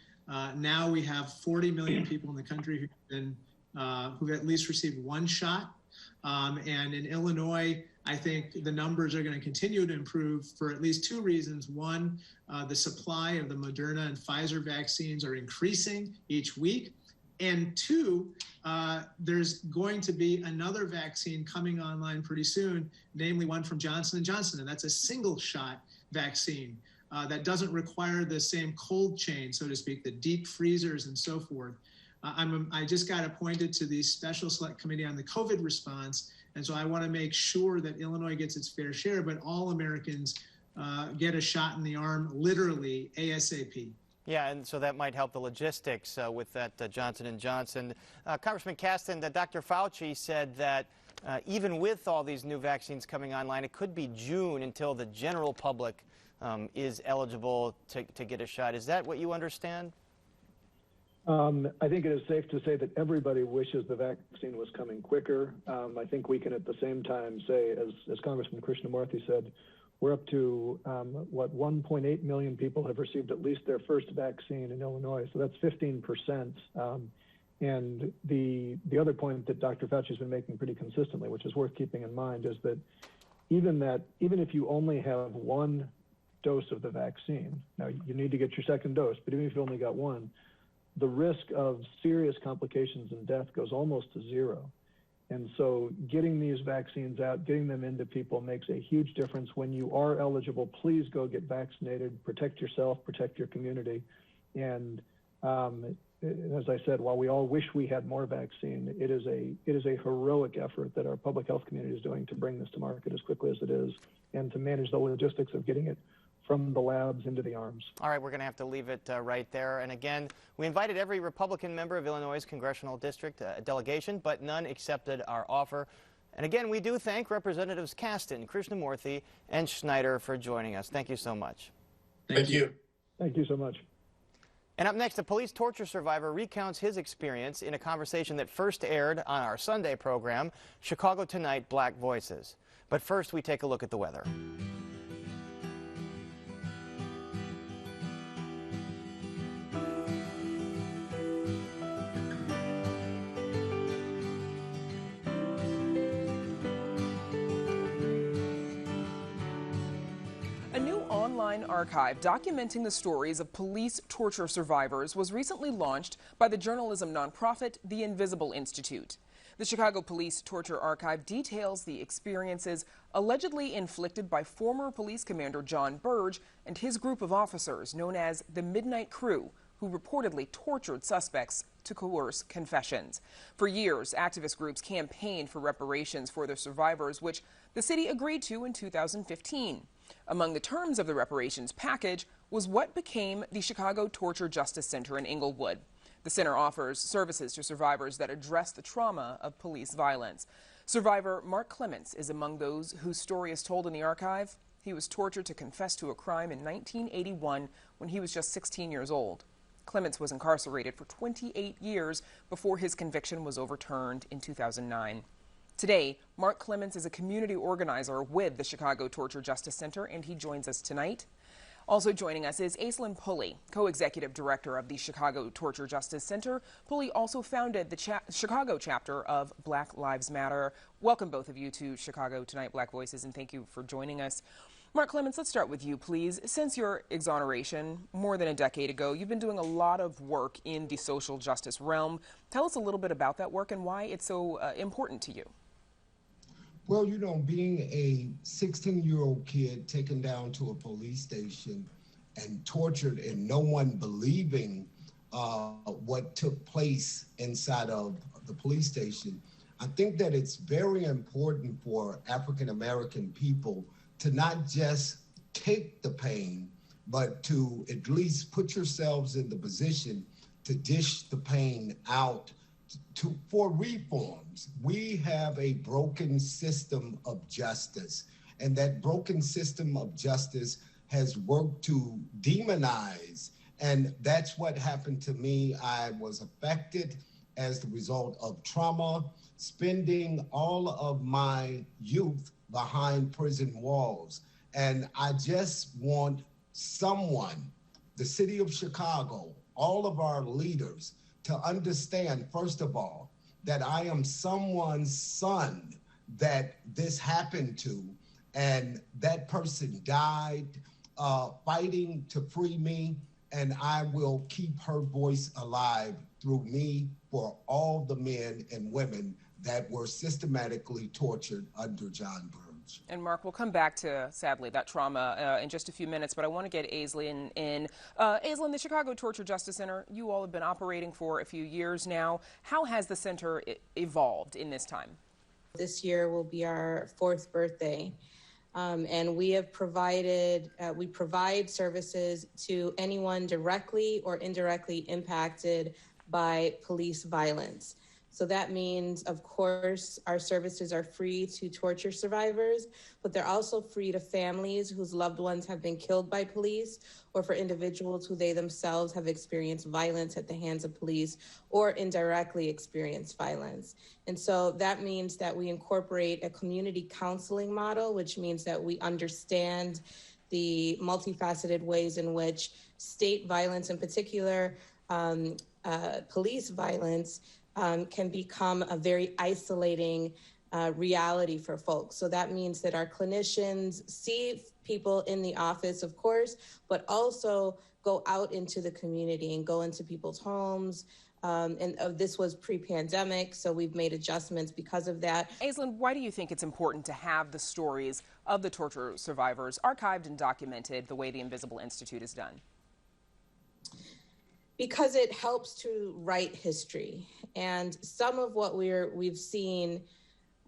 now we have 40 million people in the country who've at least received one shot. And in Illinois, I think the numbers are going to continue to improve for at least two reasons. One, the supply of the Moderna and Pfizer vaccines are increasing each week. And two, there's going to be another vaccine coming online pretty soon, namely one from Johnson & Johnson, and that's a single shot vaccine that doesn't require the same cold chain, so to speak, the deep freezers and so forth. I just got appointed to the Special Select Committee on the COVID response, and so I want to make sure that Illinois gets its fair share, but all Americans get a shot in the arm, literally ASAP. Yeah, and so that might help the logistics with that Johnson & Johnson. Congressman Caston, Dr. Fauci said that even with all these new vaccines coming online, it could be June until the general public is eligible to get a shot. Is that what you understand? I think it is safe to say that everybody wishes the vaccine was coming quicker. I think we can at the same time say, as Congressman Krishnamurthy said, we're up to, 1.8 million people have received at least their first vaccine in Illinois. So that's 15%. And the other point that Dr. Fauci's been making pretty consistently, which is worth keeping in mind, is that even if you only have one dose of the vaccine, now you need to get your second dose, but even if you only got one, the risk of serious complications and death goes almost to zero. And so getting these vaccines out, getting them into people makes a huge difference. When you are eligible, please go get vaccinated, protect yourself, protect your community. And as I said, while we all wish we had more vaccine, it is a heroic effort that our public health community is doing to bring this to market as quickly as it is and to manage the logistics of getting it from the labs into the arms. All right, we're going to have to leave it right there. And again, we invited every Republican member of Illinois' congressional district delegation, but none accepted our offer. And again, we do thank Representatives Kasten, Krishnamurthy, and Schneider for joining us. Thank you so much. Thank you. Thank you so much. And up next, a police torture survivor recounts his experience in a conversation that first aired on our Sunday program, Chicago Tonight, Black Voices. But first, we take a look at the weather. Archive documenting the stories of police torture survivors was recently launched by the journalism nonprofit The Invisible Institute. The Chicago Police Torture Archive details the experiences allegedly inflicted by former police commander John Burge and his group of officers known as the Midnight Crew, who reportedly tortured suspects to coerce confessions. For years, activist groups campaigned for reparations for the survivors, which the city agreed to in 2015. Among the terms of the reparations package was what became the Chicago Torture Justice Center in Englewood. The center offers services to survivors that address the trauma of police violence. Survivor Mark Clements is among those whose story is told in the archive. He was tortured to confess to a crime in 1981 when he was just 16 years old. Clements was incarcerated for 28 years before his conviction was overturned in 2009. Today, Mark Clements is a community organizer with the Chicago Torture Justice Center, and he joins us tonight. Also joining us is Aislinn Pulley, co-executive director of the Chicago Torture Justice Center. Pulley also founded the Chicago chapter of Black Lives Matter. Welcome, both of you, to Chicago Tonight, Black Voices, and thank you for joining us. Mark Clements, let's start with you, please. Since your exoneration more than a decade ago, you've been doing a lot of work in the social justice realm. Tell us a little bit about that work and why it's so important to you. Well, you know, being a 16-year-old kid taken down to a police station and tortured and no one believing what took place inside of the police station, I think that it's very important for African-American people to not just take the pain, but to at least put yourselves in the position to dish the pain out for reforms. We have a broken system of justice, and that broken system of justice has worked to demonize, and that's what happened to me. I was affected as the result of trauma, spending all of my youth behind prison walls. And I just want someone, the city of Chicago, all of our leaders, to understand, first of all, that I am someone's son that this happened to, and that person died fighting to free me, and I will keep her voice alive through me for all the men and women that were systematically tortured under John Burge. And Mark, we'll come back to, sadly, that trauma in just a few minutes, but I want to get Aislinn in. Aislinn, the Chicago Torture Justice Center, you all have been operating for a few years now. How has the center evolved in this time? This year will be our 4th birthday, and we have provided, we provide services to anyone directly or indirectly impacted by police violence. So that means, of course, our services are free to torture survivors, but they're also free to families whose loved ones have been killed by police, or for individuals who they themselves have experienced violence at the hands of police or indirectly experienced violence. And so that means that we incorporate a community counseling model, which means that we understand the multifaceted ways in which state violence, in particular police violence, can become a very isolating reality for folks. So that means that our clinicians see people in the office, of course, but also go out into the community and go into people's homes. This was pre-pandemic, so we've made adjustments because of that. Aislinn, why do you think it's important to have the stories of the torture survivors archived and documented the way the Invisible Institute has done? Because it helps to write history. And some of what we've seen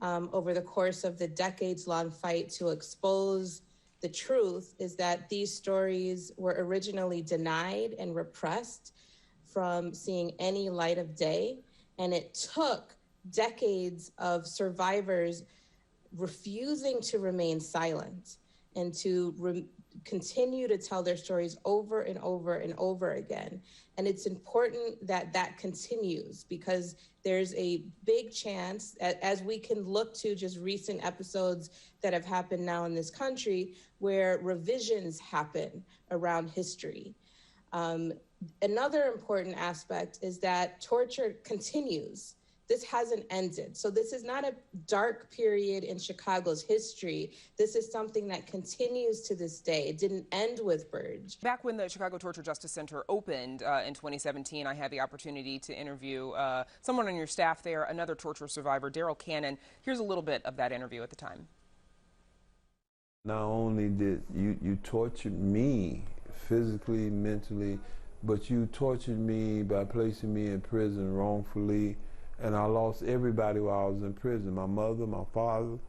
over the course of the decades-long fight to expose the truth is that these stories were originally denied and repressed from seeing any light of day. And it took decades of survivors refusing to remain silent and to continue to tell their stories over and over and over again. And it's important that that continues, because there's a big chance, as we can look to just recent episodes that have happened now in this country, where revisions happen around history. Another important aspect is that torture continues. This hasn't ended. So this is not a dark period in Chicago's history. This is something that continues to this day. It didn't end with Burge. Back when the Chicago Torture Justice Center opened in 2017, I had the opportunity to interview someone on your staff there, another torture survivor, Daryl Cannon. Here's a little bit of that interview at the time. Not only did you tortured me physically, mentally, but you tortured me by placing me in prison wrongfully. And I lost everybody while I was in prison, my mother, my father.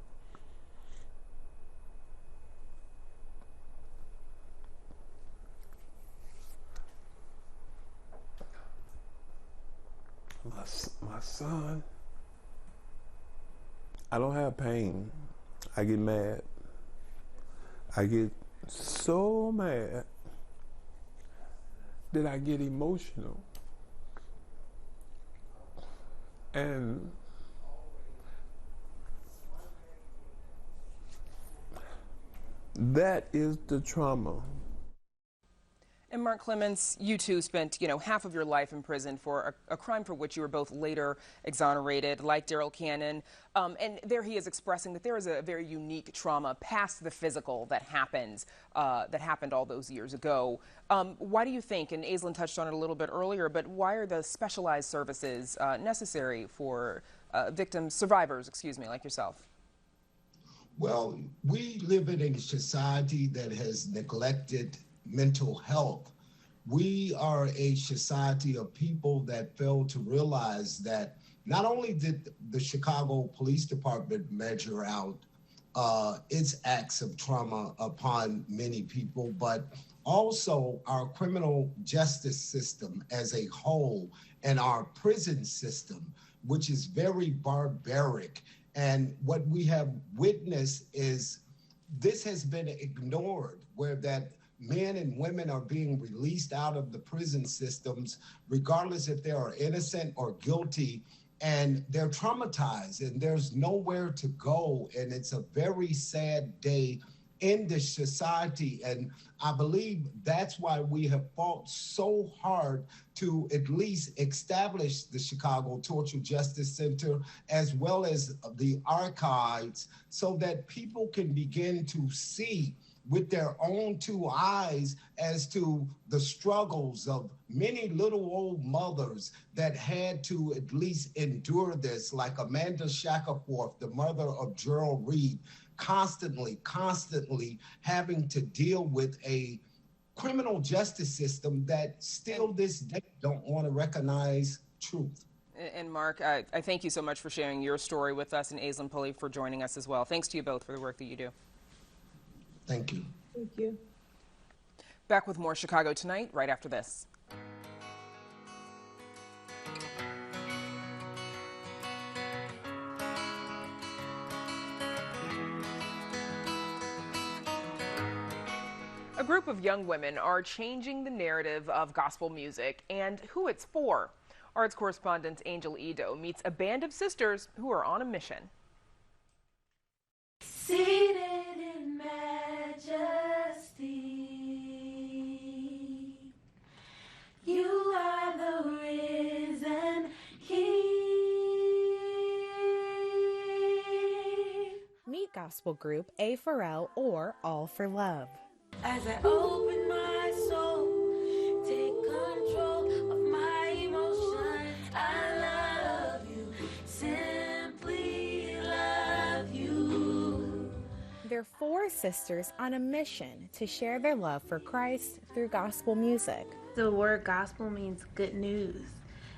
My son. I don't have pain. I get mad. I get so mad that I get emotional. And that is the trauma. And Mark Clements, you too spent, half of your life in prison for a crime for which you were both later exonerated, like Daryl Cannon. And there he is expressing that there is a very unique trauma past the physical that happened all those years ago. Why do you think, and Aislinn touched on it a little bit earlier, but why are the specialized services necessary for survivors, like yourself? Well, we live in a society that has neglected mental health. We are a society of people that fail to realize that not only did the Chicago Police Department measure out its acts of trauma upon many people, but also our criminal justice system as a whole and our prison system, which is very barbaric. And what we have witnessed is this has been ignored, where that men and women are being released out of the prison systems, regardless if they are innocent or guilty, and they're traumatized and there's nowhere to go. And it's a very sad day in this society. And I believe that's why we have fought so hard to at least establish the Chicago Torture Justice Center, as well as the archives, so that people can begin to see with their own two eyes as to the struggles of many little old mothers that had to at least endure this, like Amanda Shackelford, the mother of Gerald Reed, constantly having to deal with a criminal justice system that still this day don't want to recognize truth. And Mark, I thank you so much for sharing your story with us, and Aislinn Pulley for joining us as well. Thanks to you both for the work that you do. Thank you. Thank you. Back with more Chicago Tonight right after this. group of young women are changing the narrative of gospel music and who it's for. Arts correspondent Angel Edo meets a band of sisters who are on a mission. Seated in majesty, you are the risen King. Meet gospel group A4L or All for Love. As I open my soul, take control of my emotions. I love you, simply love you. They're four sisters on a mission to share their love for Christ through gospel music. The word gospel means good news.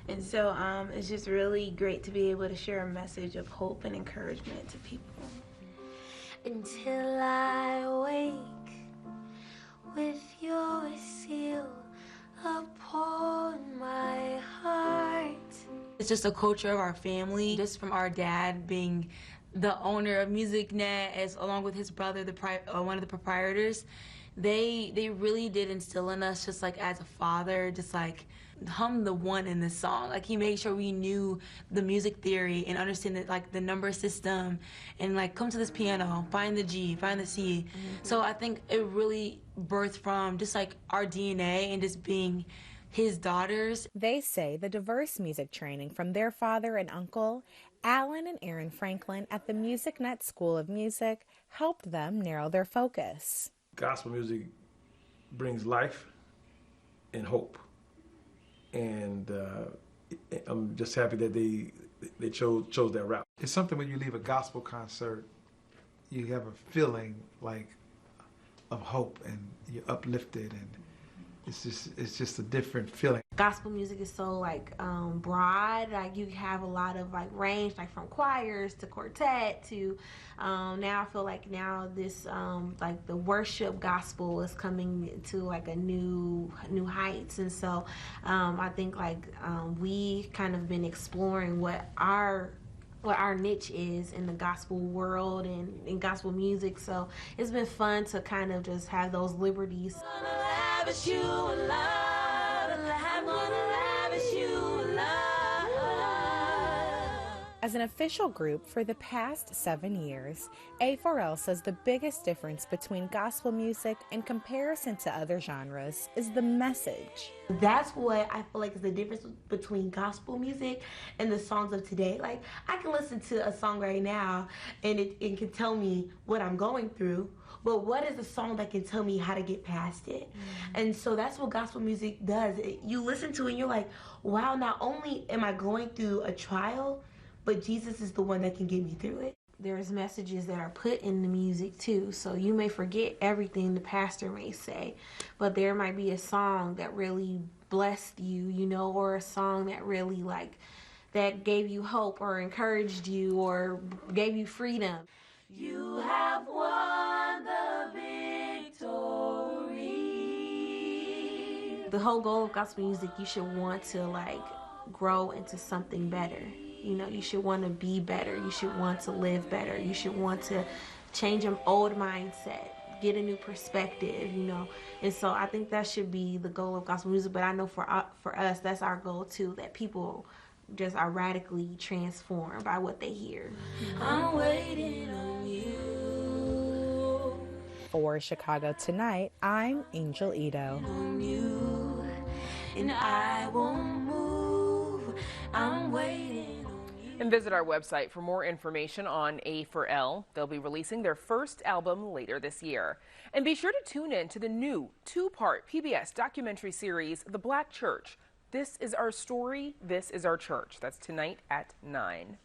And so it's just really great to be able to share a message of hope and encouragement to people. Until I wake with your seal upon my heart. It's just a culture of our family, just from our dad being the owner of MusicNet, as along with his brother, one of the proprietors. They really did instill in us, just like as a father, just like hum the one in the song. Like he made sure we knew the music theory and understand that, like the number system, and like come to this piano, find the G, find the C. So I think it really birthed from just like our DNA and just being his daughters. They say the diverse music training from their father and uncle, Alan and Aaron Franklin at the MusicNet School of Music, helped them narrow their focus. Gospel music brings life and hope. And I'm just happy that they chose that route. It's something when you leave a gospel concert, you have a feeling like of hope and you're uplifted, and it's just a different feeling. Gospel music is so like broad, like you have a lot of like range, like from choirs to quartet to now I feel like now this like the worship gospel is coming to like a new heights. And so I think like we kind of been exploring what our niche is in the gospel world and in gospel music. So it's been fun to kind of just have those liberties. As an official group for the past 7 years, A4L says the biggest difference between gospel music in comparison to other genres is the message. That's what I feel like is the difference between gospel music and the songs of today. Like, I can listen to a song right now and it can tell me what I'm going through, but what is a song that can tell me how to get past it? And so that's what gospel music does. You listen to it and you're like, wow, not only am I going through a trial, but Jesus is the one that can get me through it. There's messages that are put in the music too, so you may forget everything the pastor may say, but there might be a song that really blessed you, you know, or a song that really like, that gave you hope or encouraged you or gave you freedom. You have won the victory. The whole goal of gospel music, you should want to like grow into something better. You know, you should want to be better. You should want to live better. You should want to change an old mindset, get a new perspective, you know. And so I think that should be the goal of gospel music. But I know for us, that's our goal too, that people just are radically transformed by what they hear. I'm waiting on you. For Chicago Tonight, I'm Angel Edo. On you, and I won't move. I'm waiting. And visit our website for more information on A4L. They'll be releasing their first album later this year. And be sure to tune in to the new 2-part PBS documentary series, The Black Church. This is our story, this is our church. That's tonight at 9.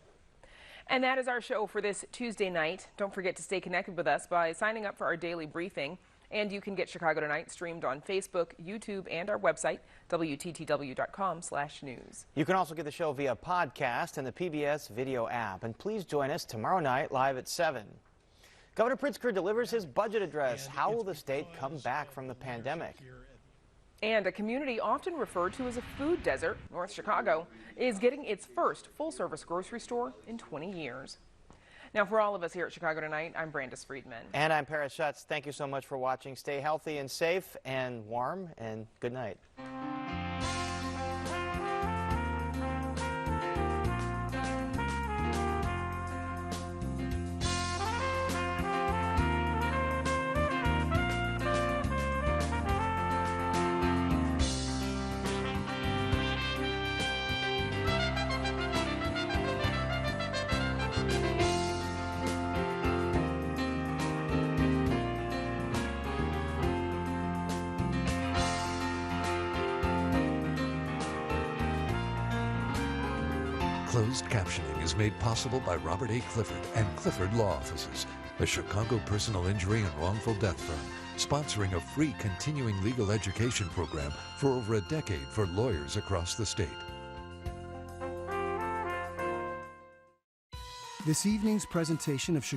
And that is our show for this Tuesday night. Don't forget to stay connected with us by signing up for our daily briefing. And you can get Chicago Tonight streamed on Facebook, YouTube, and our website, WTTW.com/news. You can also get the show via podcast and the PBS video app. And please join us tomorrow night live at 7. Governor Pritzker delivers his budget address. How will the state come back from the pandemic? And a community often referred to as a food desert, North Chicago, is getting its first full-service grocery store in 20 years. Now, for all of us here at Chicago Tonight, I'm Brandis Friedman. And I'm Paris Schutz. Thank you so much for watching. Stay healthy and safe and warm, and good night. Closed captioning is made possible by Robert A. Clifford and Clifford Law Offices, a Chicago personal injury and wrongful death firm, sponsoring a free continuing legal education program for over a decade for lawyers across the state. This evening's presentation of Chicago